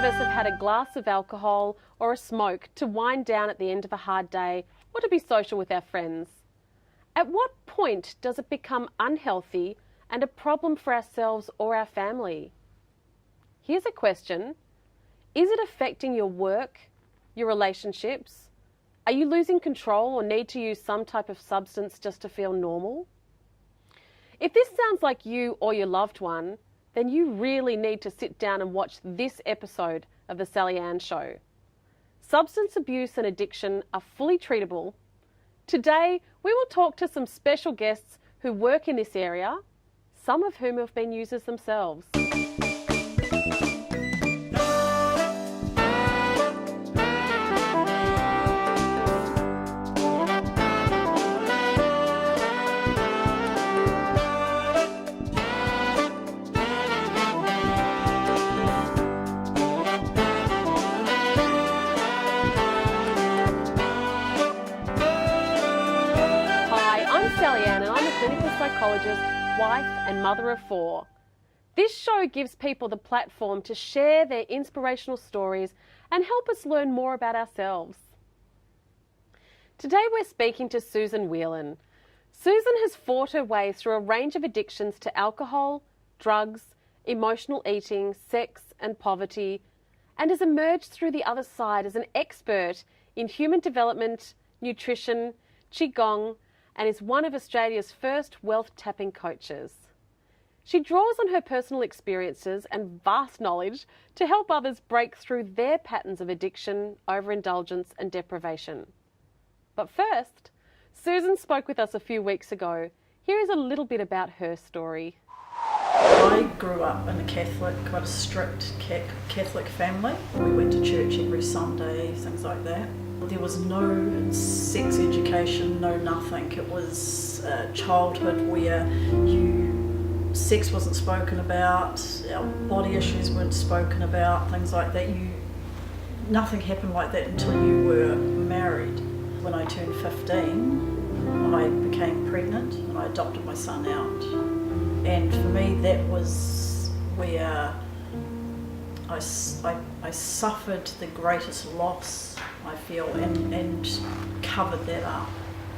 of us have had a glass of alcohol or a smoke to wind down at the end of a hard day or to be social with our friends. At what point does it become unhealthy and a problem for ourselves or our family? Here's a question. Is it affecting your work, your relationships? Are you losing control or need to use some type of substance just to feel normal? If this sounds like you or your loved one, then you really need to sit down and watch this episode of The Sally Ann Show. Substance abuse and addiction are fully treatable. Today, we will talk to some special guests who work in this area, some of whom have been users themselves. Psychologist, wife and mother of 4. This show gives people the platform to share their inspirational stories and help us learn more about ourselves. Today we're speaking to Susan Whelan. Susan has fought her way through a range of addictions to alcohol, drugs, emotional eating, sex and poverty, and has emerged through the other side as an expert in human development, nutrition, qigong, and is one of Australia's first wealth tapping coaches. She draws on her personal experiences and vast knowledge to help others break through their patterns of addiction, overindulgence and deprivation. But first, Susan spoke with us a few weeks ago. Here is a little bit about her story. I grew up in a Catholic, quite a strict Catholic family. We went to church every Sunday, things like that. There was no sex education, no nothing. It was childhood where sex wasn't spoken about, our body issues weren't spoken about, things like that. Nothing happened like that until you were married. When I turned 15, I became pregnant and I adopted my son out. And for me, that was where I suffered the greatest loss, I feel, and covered that up.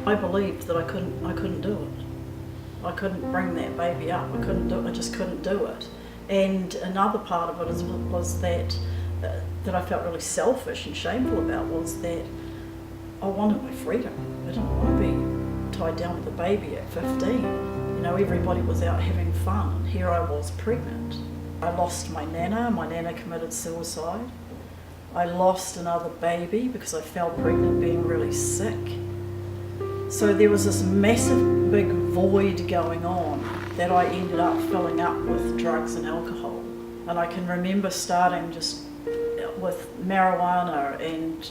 I believed that I couldn't do it. I couldn't bring that baby up. I couldn't do it. I just couldn't do it. And another part of it was that I felt really selfish and shameful about, was that I wanted my freedom. I didn't want to be tied down with a baby at 15. You know, everybody was out having fun, and here I was pregnant. I lost my nana. My nana committed suicide. I lost another baby because I fell pregnant being really sick. So there was this massive big void going on that I ended up filling up with drugs and alcohol. And I can remember starting just with marijuana and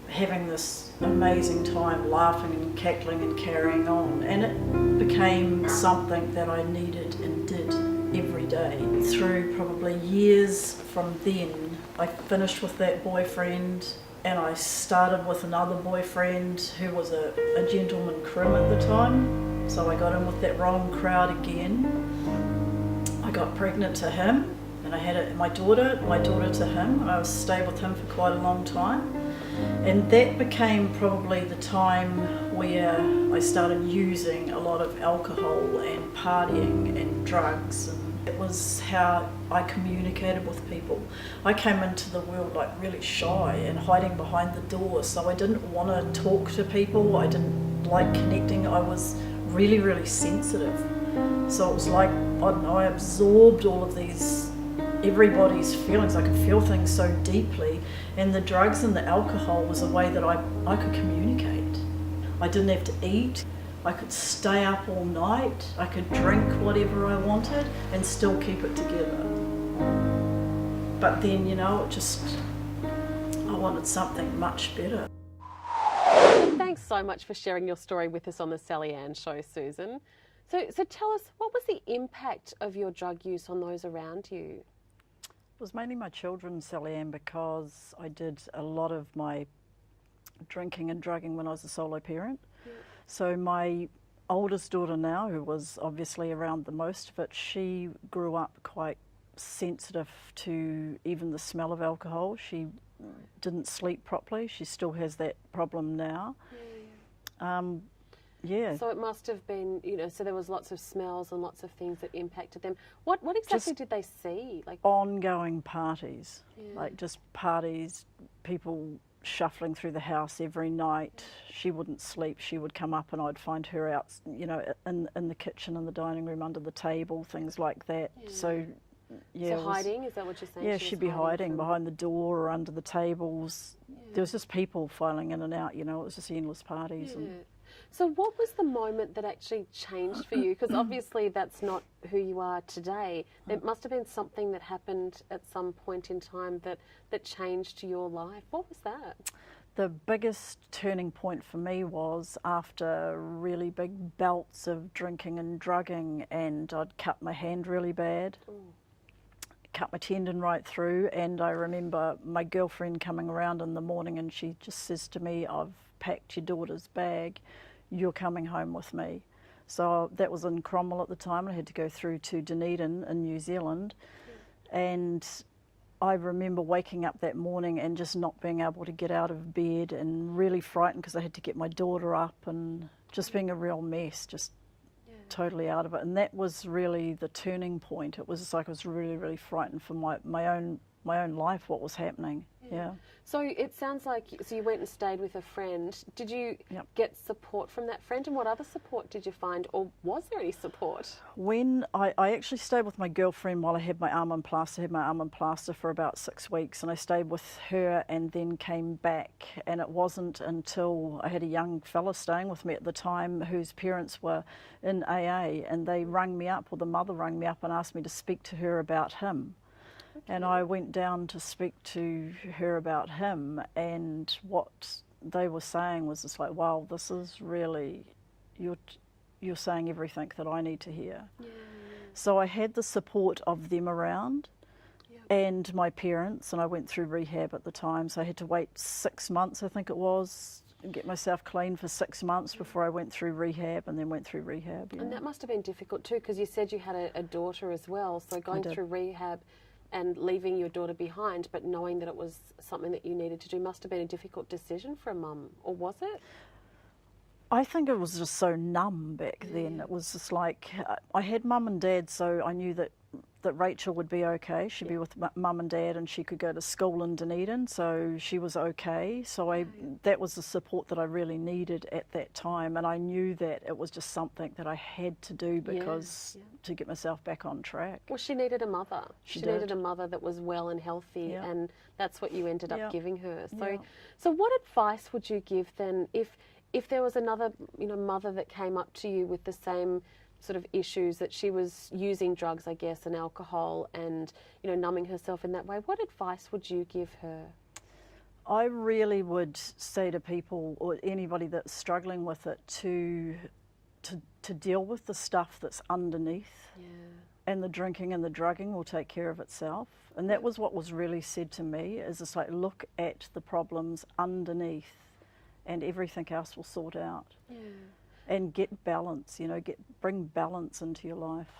having this amazing time laughing and cackling and carrying on. And it became something that I needed and did every day. Through probably years from then, I finished with that boyfriend and I started with another boyfriend who was a gentleman crim at the time. So I got in with that wrong crowd again. I got pregnant to him and I had my daughter to him, and I stayed with him for quite a long time. And that became probably the time where I started using a lot of alcohol and partying and drugs. And it was how I communicated with people. I came into the world like really shy and hiding behind the door, so I didn't want to talk to people. I didn't like connecting. I was really, really sensitive. So it was like, I don't know, I absorbed all of everybody's feelings. I could feel things so deeply, and the drugs and the alcohol was a way that I could communicate. I didn't have to eat. I could stay up all night. I could drink whatever I wanted and still keep it together. But then, you know, I wanted something much better. Thanks so much for sharing your story with us on the Sally Ann Show, Susan. So tell us, what was the impact of your drug use on those around you? It was mainly my children, Sally Ann, because I did a lot of my drinking and drugging when I was a solo parent. Yeah. So my oldest daughter now, who was obviously around the most of it, she grew up quite sensitive to even the smell of alcohol. She didn't sleep properly. She still has that problem now. Yeah. So it must have been, so there was lots of smells and lots of things that impacted them. What exactly did they see? Like ongoing parties, like just parties, people shuffling through the house every night. She wouldn't sleep. She would come up and I'd find her out, in the kitchen, in the dining room, under the table, things like that. So, So hiding, is that what you're saying? Yeah, she'd be hiding behind the door or under the tables. There was just people filing in and out, it was just endless parties. And so what was the moment that actually changed for you? Because obviously that's not who you are today. There must have been something that happened at some point in time that changed your life. What was that? The biggest turning point for me was after really big bouts of drinking and drugging, and I'd cut my hand really bad. Cut my tendon right through, and I remember my girlfriend coming around in the morning and she just says to me, "I've packed your daughter's bag, you're coming home with me." So that was in Cromwell at the time, and I had to go through to Dunedin in New Zealand. And I remember waking up that morning and just not being able to get out of bed and really frightened because I had to get my daughter up and just being a real mess, just totally out of it. And that was really the turning point. It was just like I was really, really frightened for my own life, what was happening. Yeah. So it sounds like you went and stayed with a friend. Did you get support from that friend, and what other support did you find, or was there any support? When I actually stayed with my girlfriend while I had my arm in plaster. I had my arm in plaster for about 6 weeks, and I stayed with her and then came back. And it wasn't until I had a young fella staying with me at the time whose parents were in AA, and they rang me up, or the mother rang me up and asked me to speak to her about him. And I went down to speak to her about him, and what they were saying was just like, wow, this is really, you're saying everything that I need to hear. So I had the support of them around and my parents, and I went through rehab at the time, so I had to wait 6 months, I think it was, and get myself clean for 6 months before I went through rehab, and then went through rehab. And that must have been difficult too, because you said you had a daughter as well, so going through rehab and leaving your daughter behind, but knowing that it was something that you needed to do must have been a difficult decision for a mum, or was it? I think it was just so numb back then. It was just like, I had mum and dad, so I knew that Rachel would be okay. She'd be with mum and dad, and she could go to school in Dunedin, so she was okay. So that was the support that I really needed at that time, and I knew that it was just something that I had to do because to get myself back on track. Well, she needed a mother. She needed a mother that was well and healthy, and that's what you ended up giving her. So what advice would you give then if there was another mother that came up to you with the same sort of issues, that she was using drugs, I guess, and alcohol, and numbing herself in that way? What advice would you give her? I really would say to people, or anybody that's struggling with it, to deal with the stuff that's underneath, and the drinking and the drugging will take care of itself. And that was what was really said to me, is it's like, look at the problems underneath and everything else will sort out. And get balance, bring balance into your life.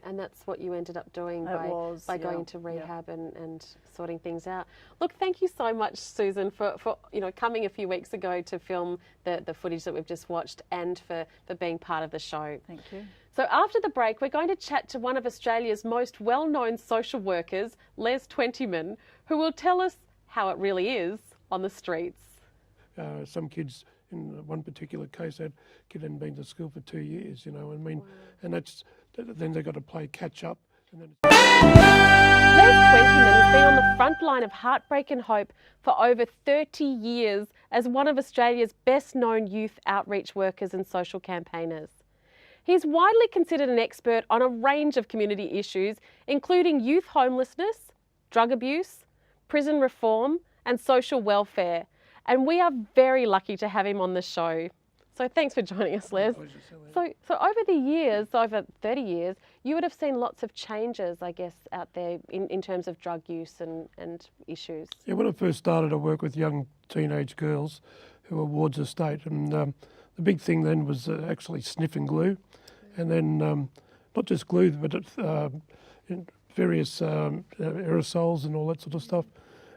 And that's what you ended up doing by going to rehab and sorting things out. Look, thank you so much, Susan, for coming a few weeks ago to film the footage that we've just watched, and for being part of the show. Thank you. So after the break, we're going to chat to one of Australia's most well-known social workers, Twentyman, who will tell us how it really is on the streets. Some kids, in one particular case, that kid hadn't been to school for 2 years, and then they've got to play catch up. And then Twentyman has been on the front line of heartbreak and hope for over 30 years as one of Australia's best known youth outreach workers and social campaigners. He's widely considered an expert on a range of community issues, including youth homelessness, drug abuse, prison reform, and social welfare. And we are very lucky to have him on the show. So thanks for joining us, Les. So over the years, over 30 years, you would have seen lots of changes, I guess, out there in terms of drug use and issues. Yeah, when I first started, I worked with young teenage girls who were wards of state, and the big thing then was actually sniffing glue, and then not just glue, but various aerosols and all that sort of stuff.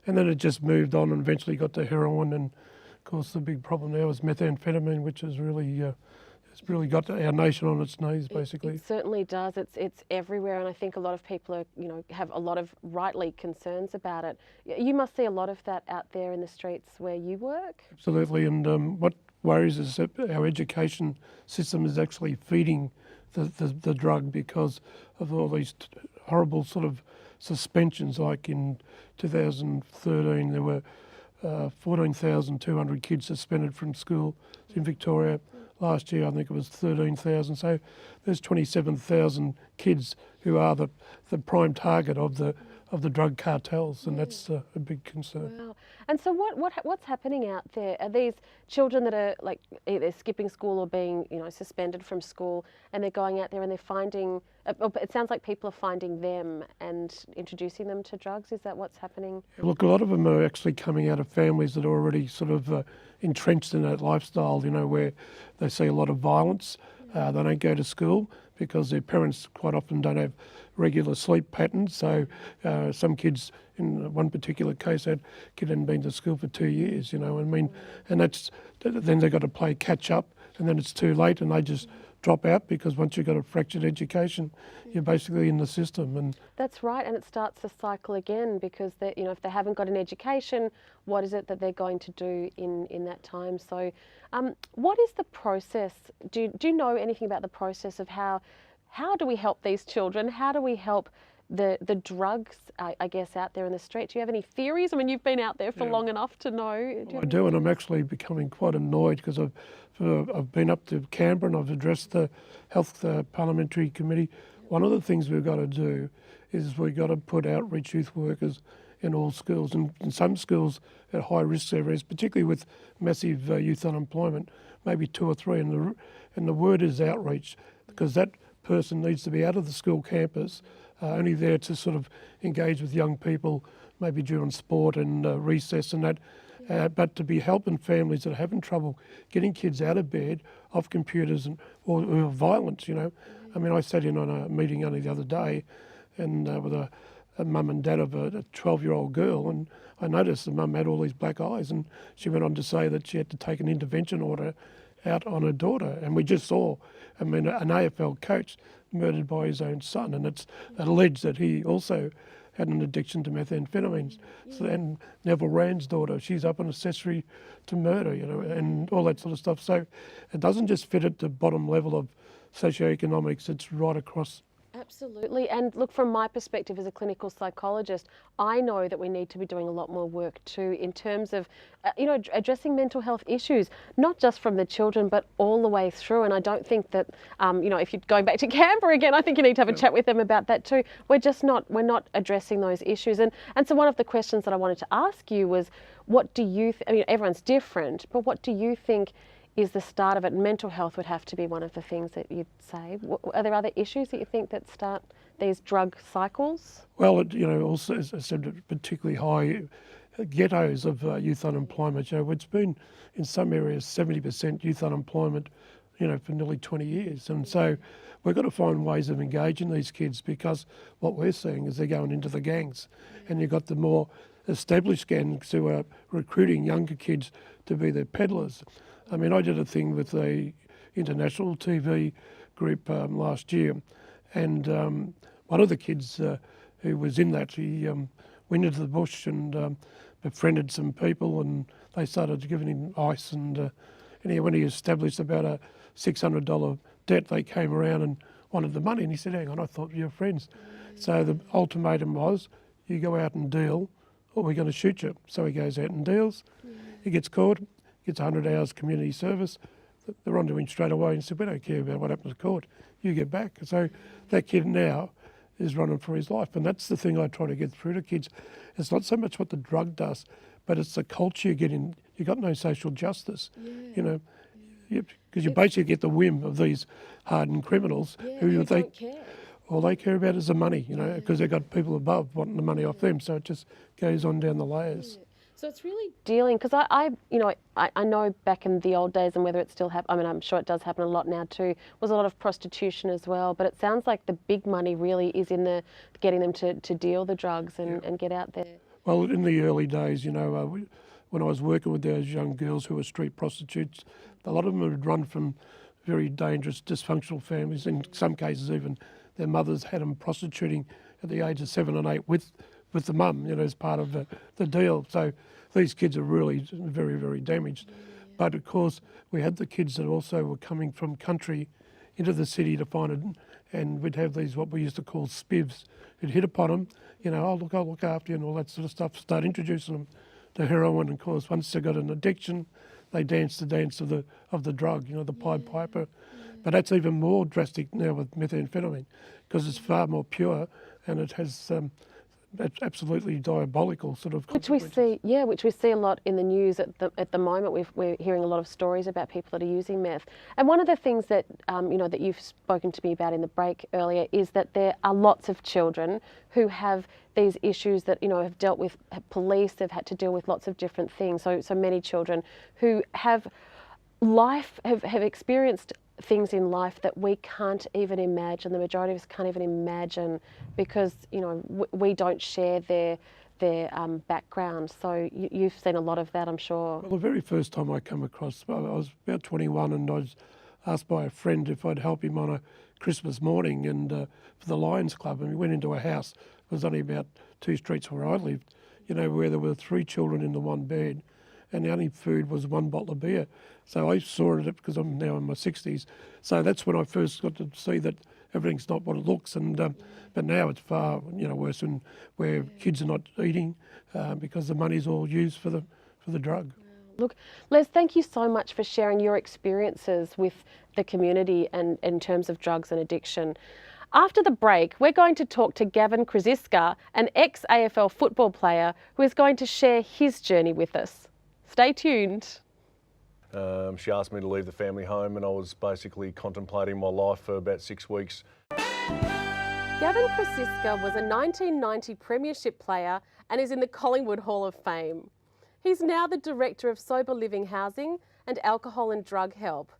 And then it just moved on and eventually got to heroin. And of course, the big problem now is methamphetamine, which is really it's really got our nation on its knees, basically. It certainly does. It's everywhere, and I think a lot of people are, have a lot of rightly concerns about it. You must see a lot of that out there in the streets where you work. Absolutely, and what worries us is that our education system is actually feeding the drug because of all these horrible sort of suspensions. Like in 2013, there were 14,200 kids suspended from school in Victoria. Last year, I think it was 13,000. So there's 27,000 kids who are the prime target of the drug cartels, and that's a big concern. Wow. And so what's happening out there? Are these children that are like either skipping school or being suspended from school, and they're going out there and they're finding? It sounds like people are finding them and introducing them to drugs. Is that what's happening? Look, a lot of them are actually coming out of families that are already sort of entrenched in that lifestyle, where they see a lot of violence. They don't go to school because their parents quite often don't have regular sleep patterns. So some kids, in one particular case, that kid hadn't been to school for 2 years, and then they've got to play catch up, and then it's too late and they just drop out, because once you've got a fractured education, you're basically in the system. And that's right, and it starts the cycle again, because if they haven't got an education, what is it that they're going to do in that time? So what is the process? Do you know anything about the process of how do we help these children? How do we help the drugs, I guess, out there in the street? Do you have any theories? I mean, you've been out there for long enough to know. I do, and I'm actually becoming quite annoyed because I've been up to Canberra and I've addressed the Health Parliamentary Committee. One of the things we've got to do is we've got to put outreach youth workers in all schools, and in some schools at high risk areas, particularly with massive youth unemployment, maybe 2 or 3, and the word is outreach, because that person needs to be out of the school campus, only there to sort of engage with young people, maybe during sport and recess and that, but to be helping families that are having trouble getting kids out of bed, off computers, or violence. I mean, I sat in on a meeting only the other day, and with a mum and dad of a 12-year-old girl, and I noticed the mum had all these black eyes, and she went on to say that she had to take an intervention order out on her daughter. And we just saw, an AFL coach murdered by his own son, and it's alleged that he also had an addiction to methamphetamines. So, and Neville Rand's daughter, she's up on accessory to murder, and all that sort of stuff. So it doesn't just fit at the bottom level of socioeconomics, it's right across. Absolutely. And look, from my perspective as a clinical psychologist, I know that we need to be doing a lot more work too in terms of, addressing mental health issues, not just from the children, but all the way through. And I don't think that, if you're going back to Canberra again, I think you need to have a chat with them about that too. We're not addressing those issues. And so one of the questions that I wanted to ask you was, what do you, everyone's different, but what do you think is the start of it? Mental health would have to be one of the things that you'd say. Are there other issues that you think that start these drug cycles? Well, also, as I said, particularly high ghettos of youth unemployment. It's been in some areas 70% youth unemployment, for nearly 20 years. And so we've got to find ways of engaging these kids, because what we're seeing is they're going into the gangs, and you've got the more established gangs who are recruiting younger kids to be their peddlers. I mean, I did a thing with a international TV group last year, and one of the kids who was in that, he went into the bush and befriended some people, and they started giving him ice, and when he established about a $600 debt, they came around and wanted the money, and he said, hang on, I thought you were friends. So the ultimatum was, you go out and deal, or we're going to shoot you. So he goes out and deals, he gets caught, gets 100 hours community service. They're onto him straight away and said, we don't care about what happens to court, you get back. So that kid now is running for his life. And that's the thing I try to get through to kids. It's not so much what the drug does, but it's the culture you get in. You've got no social justice, because you basically get the whim of these hardened criminals who they don't care. All they care about is the money, because they've got people above wanting the money off them. So it just goes on down the layers. So it's really dealing, because I know back in the old days, and whether it still happens, I mean, I'm sure it does happen a lot now too, was a lot of prostitution as well, but it sounds like the big money really is in the getting them to deal the drugs and get out there. Well, in the early days, when I was working with those young girls who were street prostitutes, a lot of them had run from very dangerous, dysfunctional families. In some cases, even their mothers had them prostituting at the age of 7 and 8 with the mum, as part of the deal. So these kids are really very, very damaged. But of course, we had the kids that also were coming from country into the city to find it, and we'd have these what we used to call spivs. Who'd hit upon them, I'll look after you and all that sort of stuff, start introducing them to heroin. And of course, once they got an addiction, they dance the dance of the drug, the Pied Piper. But that's even more drastic now with methamphetamine, because it's far more pure and it has absolutely diabolical sort of consequences. Which we see a lot in the news at the moment. We're hearing a lot of stories about people that are using meth. And one of the things that that you've spoken to me about in the break earlier is that there are lots of children who have these issues that have dealt with police. They've had to deal with lots of different things. So many children who have experienced things in life that we can't even imagine. The majority of us can't even imagine, because we don't share their background. So you've seen a lot of that, I'm sure. Well, the very first time I come across, I was about 21, and I was asked by a friend if I'd help him on a Christmas morning and for the Lions Club, and we went into a house. It was only about 2 streets where I lived, where there were 3 children in the one bed, and the only food was 1 bottle of beer. So I saw it because I'm now in my 60s. So that's when I first got to see that everything's not what it looks. And but now it's far worse, where kids are not eating because the money's all used for the drug. Look, Les, thank you so much for sharing your experiences with the community and in terms of drugs and addiction. After the break, we're going to talk to Gavin Crosisca, an ex-AFL football player who is going to share his journey with us. Stay tuned. She asked me to leave the family home, and I was basically contemplating my life for about 6 weeks. Gavin Crosisca was a 1990 Premiership player and is in the Collingwood Hall of Fame. He's now the Director of Sober Living Housing and Alcohol and Drug Help.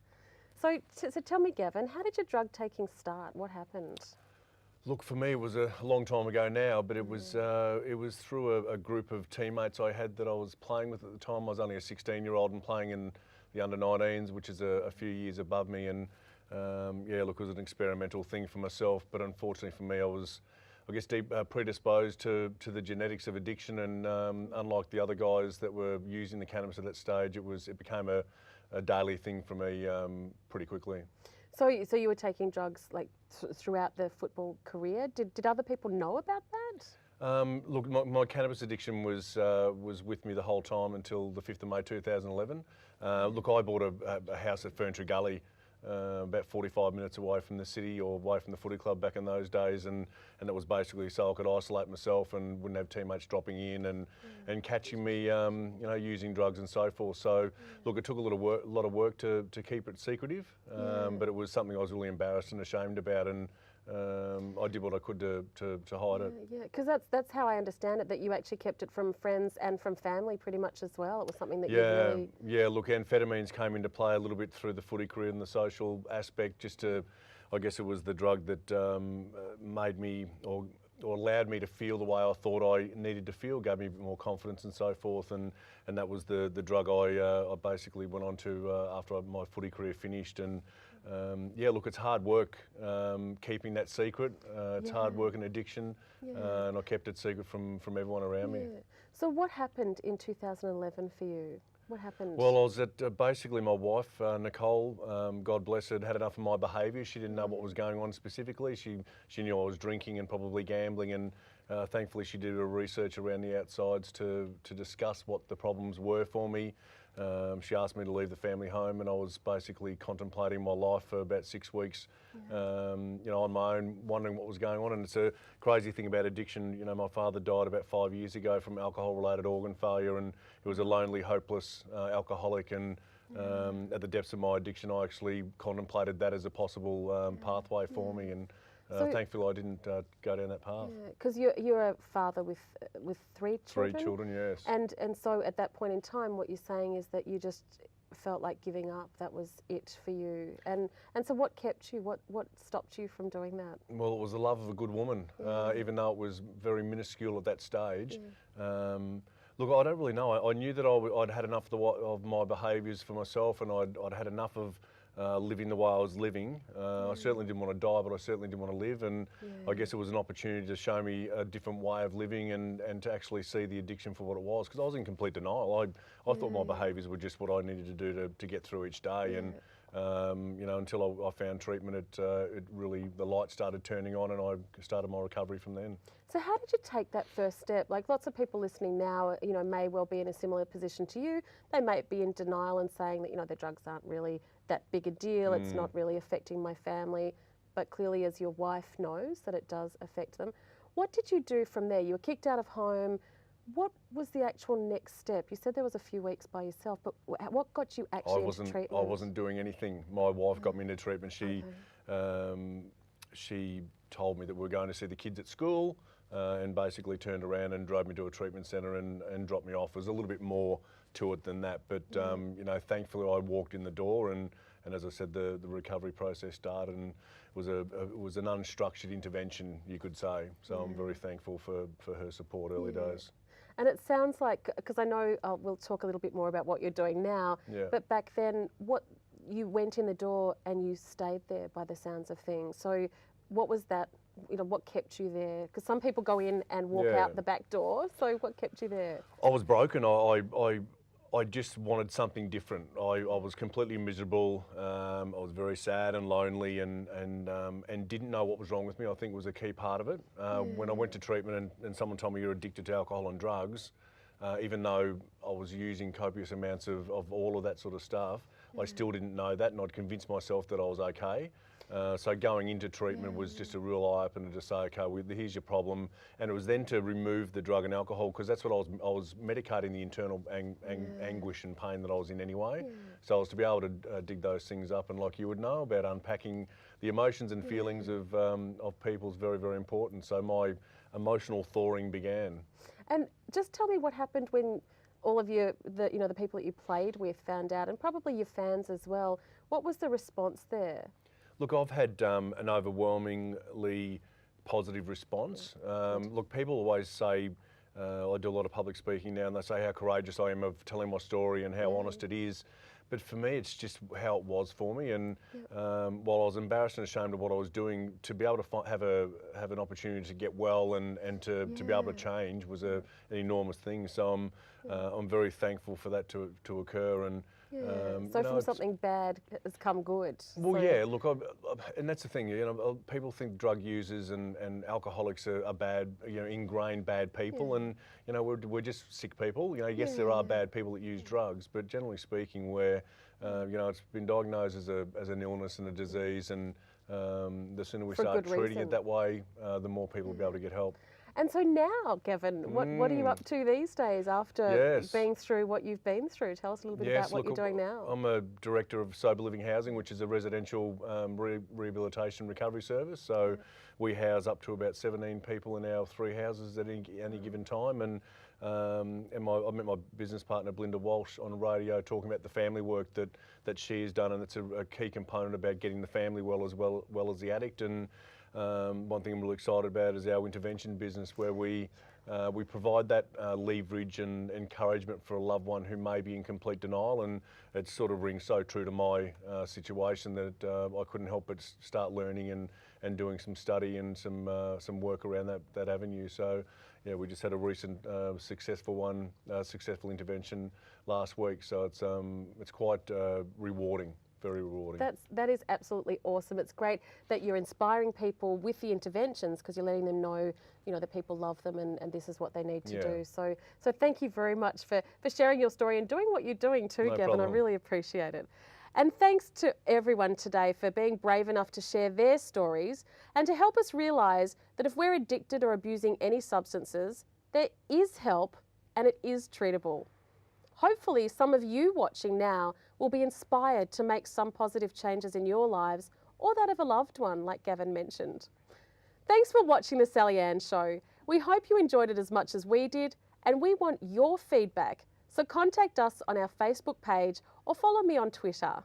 So tell me, Gavin, how did your drug taking start? What happened? Look, for me, it was a long time ago now, but it was through a group of teammates I had that I was playing with at the time. I was only a 16-year-old and playing in the under-19s, which is a few years above me. And look, it was an experimental thing for myself, but unfortunately for me, I was, predisposed to the genetics of addiction. And unlike the other guys that were using the cannabis at that stage, it became a daily thing for me pretty quickly. So you were taking drugs like throughout the football career. Did other people know about that? Look, my cannabis addiction was with me the whole time until the 5th of May 2011. Look, I bought a house at Ferntree Gully, about 45 minutes away from the city or away from the footy club back in those days, and it was basically so I could isolate myself and wouldn't have teammates dropping in and catching me, using drugs and so forth. So, look, it took a lot of work to keep it secretive, but it was something I was really embarrassed and ashamed about, and I did what I could to hide it. Yeah, because that's how I understand it, that you actually kept it from friends and from family pretty much as well. It was something that you really... Yeah, look, amphetamines came into play a little bit through the footy career and the social aspect, I guess it was the drug that made me or allowed me to feel the way I thought I needed to feel, gave me a bit more confidence and so forth, and that was the drug I basically went on to after my footy career finished. And look, it's hard work keeping that secret. It's hard work and addiction, and I kept it secret from everyone around me. So what happened in 2011 for you? What happened? Well, I was at basically my wife, Nicole, God bless her, had enough of my behaviour. She didn't know what was going on specifically. She knew I was drinking and probably gambling, and thankfully she did a research around the outsides to discuss what the problems were for me. She asked me to leave the family home, and I was basically contemplating my life for about 6 weeks, on my own, wondering what was going on. And it's a crazy thing about addiction. My father died about 5 years ago from alcohol-related organ failure, and he was a lonely, hopeless alcoholic. And at the depths of my addiction, I actually contemplated that as a possible pathway for me. And Thankfully, I didn't go down that path. Because you're a father with 3 children. 3 children, yes. And so at that point in time, what you're saying is that you just felt like giving up. That was it for you. And so what kept you? What stopped you from doing that? Well, it was the love of a good woman, even though it was very minuscule at that stage. Look, I don't really know. I knew that I'd had enough of my behaviours for myself, and I'd had enough of living the way I was living. I certainly didn't want to die, but I certainly didn't want to live. And I guess it was an opportunity to show me a different way of living and to actually see the addiction for what it was. Because I was in complete denial. I thought my behaviours were just what I needed to do to get through each day. And you know, until I found treatment, it really, the light started turning on, and I started my recovery from then. So how did you take that first step? Like, lots of people listening now, you know, may well be in a similar position to you. They may be in denial and saying that, you know, their drugs aren't really that big a deal. It's not really affecting my family. But clearly, as your wife knows, that it does affect them. What did you do from there? You were kicked out of home. What was the actual next step? You said there was a few weeks by yourself, but what got you actually into treatment? I wasn't doing anything. My wife got me into treatment. She told me that we were going to see the kids at school, and basically turned around and drove me to a treatment centre and dropped me off. There's a little bit more to it than that, but you know, thankfully I walked in the door, and as I said, the recovery process started, and it was an unstructured intervention, you could say. So I'm very thankful for her support early days. And it sounds like, because I know we'll talk a little bit more about what you're doing now, but back then, you went in the door and you stayed there by the sounds of things. So what was that, you know, what kept you there? Because some people go in and walk out the back door, so what kept you there? I was broken. I just wanted something different. I was completely miserable. I was very sad and lonely, and didn't know what was wrong with me. I think was a key part of it. When I went to treatment and someone told me you're addicted to alcohol and drugs, even though I was using copious amounts of all of that sort of stuff, I still didn't know that, and I'd convinced myself that I was okay. So going into treatment was just a real eye-opener to say, okay, well, here's your problem. And it was then to remove the drug and alcohol, because that's what I was medicating the internal anguish and pain that I was in anyway. So I was to be able to dig those things up, and like you would know about unpacking the emotions and feelings of people is very, very important. So my emotional thawing began. And just tell me what happened when all of the people that you played with found out, and probably your fans as well. What was the response there? Look, I've had an overwhelmingly positive response. Look, people always say, I do a lot of public speaking now, and they say how courageous I am of telling my story and how honest it is. But for me, it's just how it was for me. And while I was embarrassed and ashamed of what I was doing, to be able to have an opportunity to get well and to be able to change was an enormous thing. So I'm very thankful for that to occur. And so from something bad has come good. Well, yeah. Look, and that's the thing. You know, people think drug users and alcoholics are bad, you know, ingrained bad people, and you know, we're just sick people. You know, yes, there are bad people that use drugs, but generally speaking, where you know, it's been diagnosed as an illness and a disease, and the sooner we start treating it that way, the more people will be able to get help. And so now, Gavin, what are you up to these days after being through what you've been through? Tell us a little bit about what you're doing now. I'm a director of Sober Living Housing, which is a residential rehabilitation recovery service. So we house up to about 17 people in our 3 houses at any given time. And I met my business partner, Belinda Walsh, on radio talking about the family work that she has done, and it's a key component about getting the family well as the addict. And one thing I'm really excited about is our intervention business, where we provide that leverage and encouragement for a loved one who may be in complete denial, and it sort of rings so true to my situation that I couldn't help but start learning and doing some study and some work around that avenue. So yeah, we just had a recent successful intervention last week, so it's quite rewarding. Very rewarding. That is absolutely awesome. It's great that you're inspiring people with the interventions, because you're letting them know, you know, that people love them and this is what they need to do. So thank you very much for sharing your story and doing what you're doing too, Gavin. Problem. I really appreciate it. And thanks to everyone today for being brave enough to share their stories and to help us realise that if we're addicted or abusing any substances, there is help and it is treatable. Hopefully some of you watching now will be inspired to make some positive changes in your lives or that of a loved one, like Gavin mentioned. Thanks for watching the Sally Ann Show. We hope you enjoyed it as much as we did, and we want your feedback. So contact us on our Facebook page or follow me on Twitter.